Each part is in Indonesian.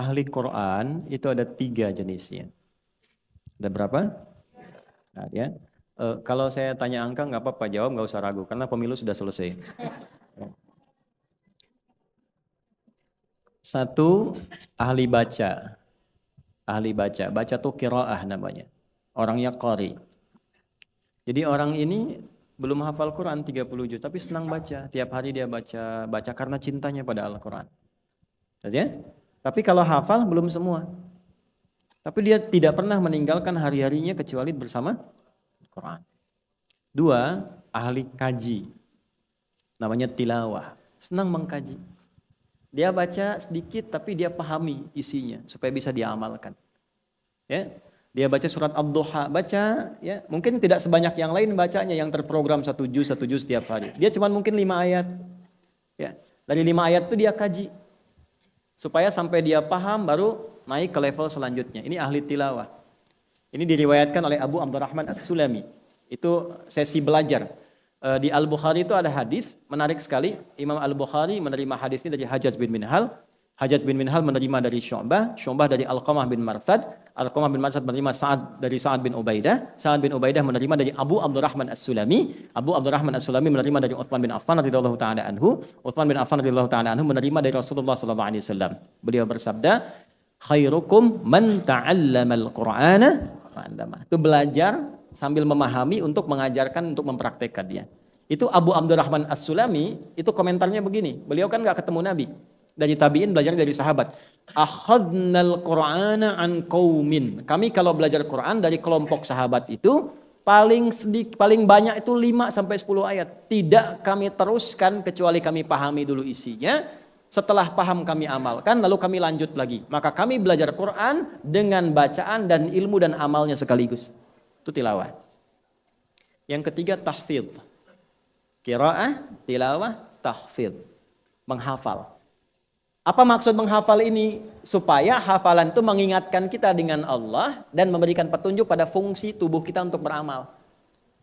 ahli Quran itu ada 3 jenisnya. Ada berapa? Nah, ya. Kalau saya tanya angka nggak apa-apa, jawab nggak usah ragu karena pemilu sudah selesai. 1, ahli baca. Ahli baca. Baca tuh qiraah namanya. Orangnya qari. Jadi orang ini belum hafal Quran 30 juz tapi senang baca. Tiap hari dia baca karena cintanya pada Al-Quran. Ya? Tapi kalau hafal belum semua. Tapi dia tidak pernah meninggalkan hari-harinya kecuali bersama Quran. 2, ahli kaji. Namanya tilawah. Senang mengkaji. Dia baca sedikit tapi dia pahami isinya supaya bisa diamalkan. Ya. Dia baca surat Ad-Duha, baca ya, mungkin tidak sebanyak yang lain bacanya yang terprogram 1 juz setiap hari. Dia cuma mungkin 5 ayat. Ya. Dari 5 ayat itu dia kaji. Supaya sampai dia paham baru naik ke level selanjutnya. Ini ahli tilawah. Ini diriwayatkan oleh Abu Abdurrahman As-Sulami. Itu sesi belajar. Di Al-Bukhari itu ada hadis menarik sekali. Imam Al-Bukhari menerima hadis ini dari Hajjaj bin Minhal. Hajjaj bin Minhal menerima dari Syu'bah. Syu'bah dari Alqamah bin Marsad. Alqamah bin Marsad menerima dari Sa'ad bin Ubaidah. Sa'ad bin Ubaidah menerima dari Abu Abdurrahman As-Sulami. Abu Abdurrahman As-Sulami menerima dari Uthman bin Affan radhiyallahu taala anhu. Uthman bin Affan radhiyallahu taala anhu menerima dari Rasulullah sallallahu alaihi wasallam. Beliau bersabda, "Khairukum man ta'allama al-Qur'ana wa 'allama." Itu belajar sambil memahami untuk mengajarkan, untuk mempraktekkan dia. Itu Abu Abdurrahman As-Sulami, itu komentarnya begini. Beliau kan gak ketemu Nabi. Dari tabi'in belajar dari sahabat. Akhadnal Qur'ana an qaumin. Kami kalau belajar Quran dari kelompok sahabat itu paling banyak itu 5 sampai 10 ayat. Tidak kami teruskan kecuali kami pahami dulu isinya. Setelah paham kami amalkan lalu kami lanjut lagi. Maka kami belajar Quran dengan bacaan dan ilmu dan amalnya sekaligus. Itu tilawah. Yang ketiga tahfidz. Qiraah, tilawah, tahfidz. Menghafal. Apa maksud menghafal ini? Supaya hafalan itu mengingatkan kita dengan Allah dan memberikan petunjuk pada fungsi tubuh kita untuk beramal.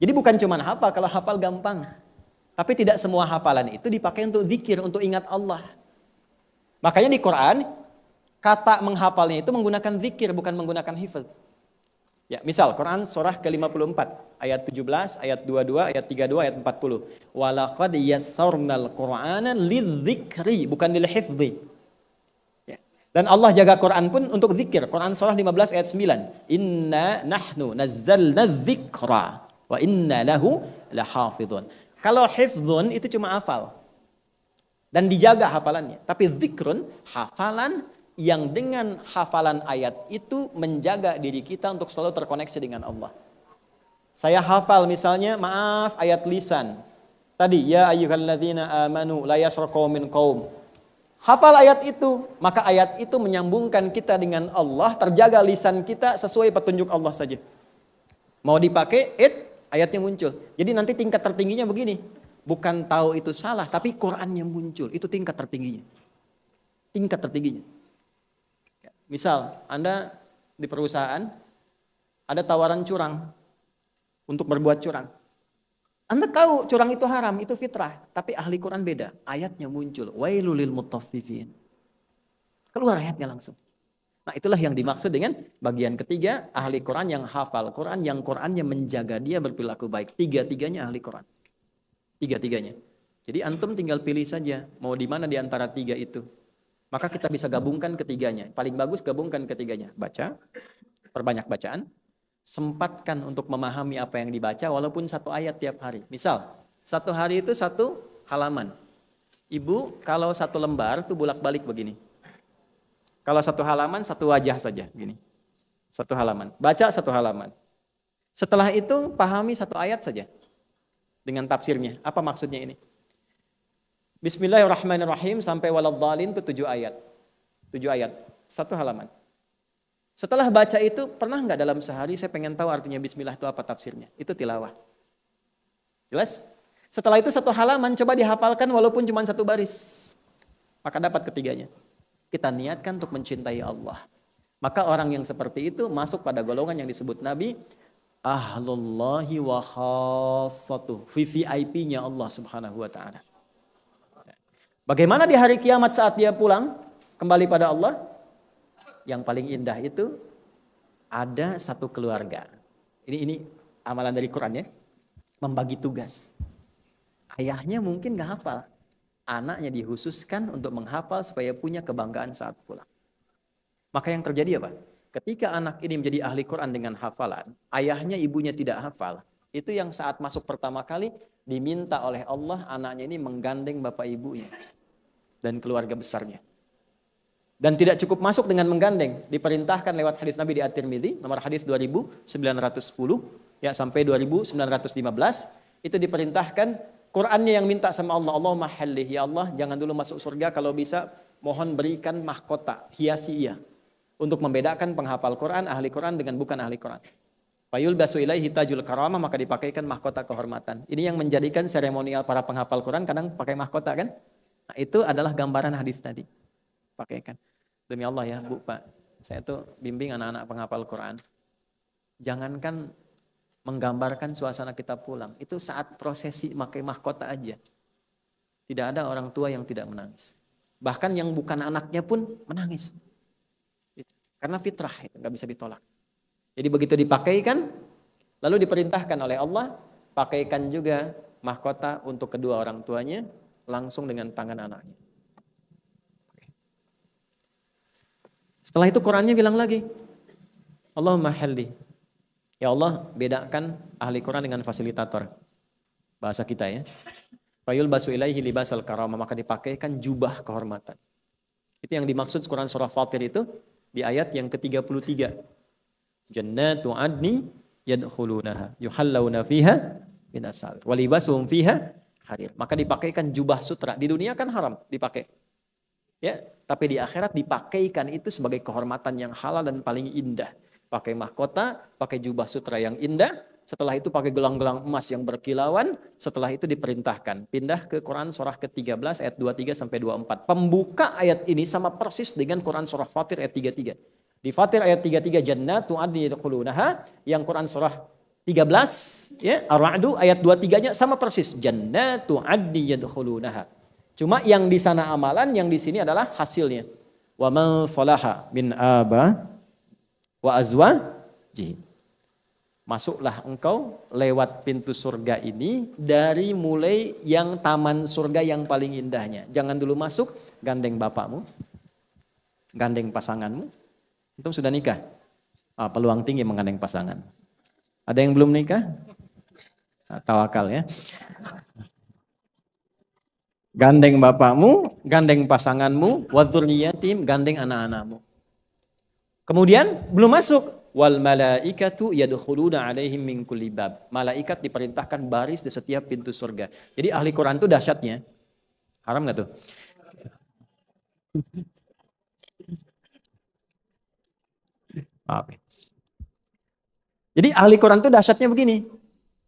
Jadi bukan cuma hafal, kalau hafal gampang. Tapi tidak semua hafalan itu dipakai untuk zikir, untuk ingat Allah. Makanya di Quran, kata menghafalnya itu menggunakan zikir, bukan menggunakan hifz. Ya, misal Quran surah ke-54, ayat 17, ayat 22, ayat 32, ayat 40. Walaqad yassarnal Qur'ana lidzikri, bukan lil hifdzi. Ya. Dan Allah jaga Quran pun untuk zikir. Quran surah 15 ayat 9. Inna nahnu nazzalna dzikra wa inna lahu lahafidhun. Kalau hifdzun itu cuma hafal. Dan dijaga hafalannya. Tapi zikrun, hafalan yang dengan hafalan ayat itu menjaga diri kita untuk selalu terkoneksi dengan Allah. Saya hafal misalnya, maaf, ayat lisan. Tadi, ya ayyuhalladzina amanu la yaskhar qaumin min qaum. Hafal ayat itu, maka ayat itu menyambungkan kita dengan Allah, terjaga lisan kita sesuai petunjuk Allah saja. Mau dipakai, ayatnya muncul. Jadi nanti tingkat tertingginya begini. Bukan tahu itu salah, tapi Qurannya muncul. Itu tingkat tertingginya. Tingkat tertingginya. Misal, Anda di perusahaan, ada tawaran curang untuk berbuat curang. Anda tahu curang itu haram, itu fitrah. Tapi ahli Quran beda. Ayatnya muncul. Wailul lil mutaffifin. Keluar ayatnya langsung. Nah itulah yang dimaksud dengan bagian ketiga, ahli Quran yang hafal Quran, yang Qurannya menjaga dia berperilaku baik. Tiga-tiganya ahli Quran. Tiga-tiganya. Jadi antum tinggal pilih saja, mau di mana di antara 3 itu. Maka kita bisa gabungkan ketiganya. Paling bagus gabungkan ketiganya. Baca, perbanyak bacaan, sempatkan untuk memahami apa yang dibaca walaupun 1 ayat tiap hari. Misal, 1 hari itu 1 halaman. Ibu kalau 1 lembar itu bolak-balik begini. Kalau 1 halaman 1 wajah saja gini. 1 halaman. Baca 1 halaman. Setelah itu pahami 1 ayat saja. Dengan tafsirnya. Apa maksudnya ini? Bismillahirrahmanirrahim sampai waladhdallin itu 7 ayat. 7 ayat, 1 halaman. Setelah baca itu, pernah nggak dalam sehari saya pengen tahu artinya bismillah itu apa tafsirnya? Itu tilawah. Jelas? Setelah itu 1 halaman coba dihafalkan walaupun cuma 1 baris. Maka dapat ketiganya. Kita niatkan untuk mencintai Allah. Maka orang yang seperti itu masuk pada golongan yang disebut Nabi ahlullahi wa khassatuh, VVIP-nya Allah Subhanahu wa taala. Bagaimana di hari kiamat saat dia pulang kembali pada Allah? yang paling indah itu ada satu keluarga. Ini amalan dari Quran ya. Membagi tugas. Ayahnya mungkin gak hafal. Anaknya dikhususkan untuk menghafal supaya punya kebanggaan saat pulang. Maka yang terjadi apa? Ketika anak ini menjadi ahli Quran dengan hafalan, ayahnya ibunya tidak hafal. Itu yang saat masuk pertama kali diminta oleh Allah anaknya ini menggandeng bapak ibunya dan keluarga besarnya. Dan tidak cukup masuk dengan menggandeng, diperintahkan lewat hadis Nabi di At-Tirmidzi, nomor hadis 2910 ya sampai 2915, itu diperintahkan Qur'annya yang minta sama Allah, Allahumma hallih, ya Allah jangan dulu masuk surga, kalau bisa mohon berikan mahkota, hiasi ia, untuk membedakan penghafal Quran, ahli Quran dengan bukan ahli Quran. Fayul basu ilaihi tajul karamah, maka dipakaikan mahkota kehormatan. Ini yang menjadikan seremonial para penghafal Quran kadang pakai mahkota kan? Nah, itu adalah gambaran hadis tadi. Pakaikan. Demi Allah ya Bu, Pak, saya tuh bimbing anak-anak penghafal Quran. Jangankan menggambarkan suasana kita pulang, itu saat prosesi pakai mahkota aja. Tidak ada orang tua yang tidak menangis. Bahkan yang bukan anaknya pun menangis. Karena fitrah itu nggak bisa ditolak. Jadi begitu dipakaikan, lalu diperintahkan oleh Allah, pakaikan juga mahkota untuk kedua orang tuanya, langsung dengan tangan anaknya. Setelah itu Qurannya bilang lagi, Allahumma halli. Ya Allah, bedakan ahli Quran dengan fasilitator. Bahasa kita ya. Fayul basu ilaihi libasal karamah, maka dipakaikan jubah kehormatan. Itu yang dimaksud Quran surah Fatir itu di ayat yang ke-33. Jannatu adni yadkhulunaha yuhallawna fiha min asal wa libasuhum fiha harir. Maka dipakaikan jubah sutra. Di dunia kan haram dipakai. Ya, tapi di akhirat dipakaikan itu sebagai kehormatan yang halal dan paling indah. Pakai mahkota, pakai jubah sutra yang indah, setelah itu pakai gelang-gelang emas yang berkilauan, setelah itu diperintahkan pindah ke Quran surah ke-13 ayat 23 sampai 24. Pembuka ayat ini sama persis dengan Quran surah Fatir ayat 33. Di Fatir ayat 33 jannatu adni yadkhulunaha, yang Quran surah 13 ya Ar-Ra'd ayat 23-nya sama persis jannatu adni yadkhulunaha. Cuma yang di sana amalan, yang di sini adalah hasilnya. Wa man salaha min aba wa azwaji. Masuklah engkau lewat pintu surga ini dari mulai yang taman surga yang paling indahnya. Jangan dulu masuk gandeng bapakmu, gandeng pasanganmu. Itu sudah nikah. Peluang tinggi menggandeng pasangan. Ada yang belum nikah? Tawakal ya. Gandeng bapakmu, gandeng pasanganmu, wa dzurriyyatim, gandeng anak-anakmu. Kemudian belum masuk, wal malaikatu yadkhuluna alaihim min kulli bab. Malaikat diperintahkan baris di setiap pintu surga. Jadi ahli Quran itu dahsyatnya. Haram enggak tuh? Maaf. Jadi ahli Quran itu dahsyatnya begini.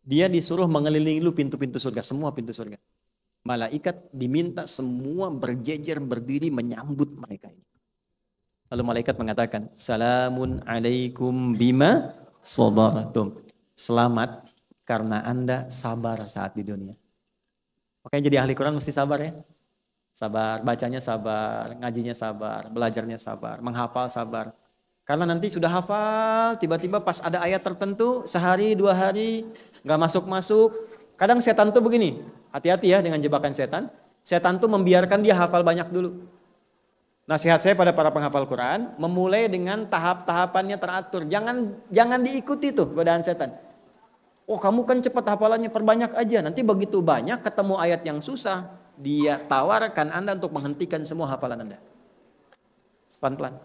Dia disuruh mengelilingi lu pintu-pintu surga, semua pintu surga. Malaikat diminta semua berjejer berdiri menyambut mereka ini. Lalu malaikat mengatakan, Salamun alaikum bima sabartum. Selamat karena Anda sabar saat di dunia. Makanya jadi ahli Quran mesti sabar ya. Sabar, bacanya sabar, ngajinya sabar, belajarnya sabar, menghafal sabar. Karena nanti sudah hafal, tiba-tiba pas ada ayat tertentu, sehari, 2 hari, gak masuk-masuk. Kadang setan tuh begini, hati-hati ya dengan jebakan setan. Setan tuh membiarkan dia hafal banyak dulu. Nasihat saya pada para penghafal Quran, memulai dengan tahap-tahapannya teratur. Jangan diikuti tuh godaan setan. Oh kamu kan cepat hafalannya, perbanyak aja. Nanti begitu banyak ketemu ayat yang susah, dia tawarkan Anda untuk menghentikan semua hafalan Anda. Pelan-pelan.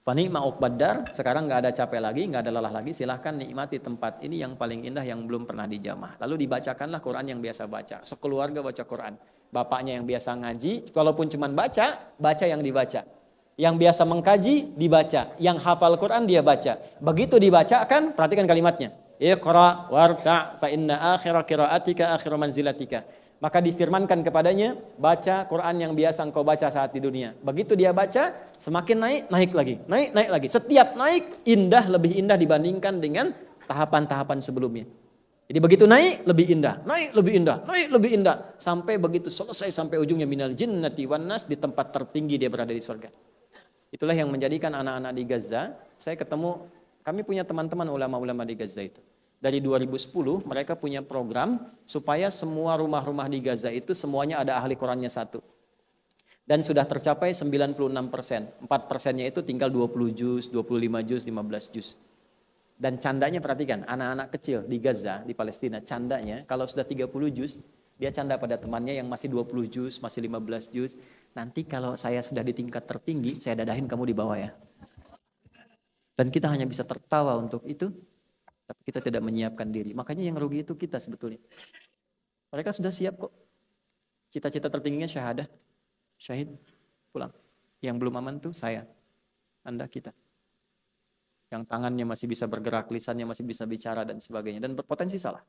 Fani ma'uqbaddar, sekarang nggak ada capek lagi, nggak ada lelah lagi, silahkan nikmati tempat ini yang paling indah yang belum pernah dijamah. Lalu dibacakanlah Quran yang biasa baca, sekeluarga baca Quran. Bapaknya yang biasa ngaji, walaupun cuma baca yang dibaca. Yang biasa mengkaji, dibaca. Yang hafal Quran dia baca. Begitu dibacakan, perhatikan kalimatnya. Iqra warta' fa inna akhira qira'atika akhiru manzilatika. Maka difirmankan kepadanya, baca Quran yang biasa engkau baca saat di dunia. Begitu dia baca, semakin naik lagi. Naik lagi. Setiap naik, lebih indah dibandingkan dengan tahapan-tahapan sebelumnya. Jadi begitu naik, lebih indah. Naik lebih indah. Sampai begitu selesai, sampai ujungnya minal jinnati wan nas, di tempat tertinggi dia berada di surga. Itulah yang menjadikan anak-anak di Gaza, saya ketemu, kami punya teman-teman ulama-ulama di Gaza itu. Dari 2010 mereka punya program supaya semua rumah-rumah di Gaza itu semuanya ada ahli Qurannya satu. Dan sudah tercapai 96%. 4%-nya itu tinggal 20 juz, 25 juz, 15 juz. Dan candanya perhatikan, anak-anak kecil di Gaza, di Palestina, candanya kalau sudah 30 juz, dia canda pada temannya yang masih 20 juz, masih 15 juz. Nanti kalau saya sudah di tingkat tertinggi, saya dadahin kamu di bawah ya. Dan kita hanya bisa tertawa untuk itu, tapi kita tidak menyiapkan diri. Makanya yang rugi itu kita sebetulnya. Mereka sudah siap kok. Cita-cita tertingginya syahadah, syahid, pulang. Yang belum aman tuh saya, Anda, kita. Yang tangannya masih bisa bergerak, lisannya masih bisa bicara dan sebagainya. Dan berpotensi salah.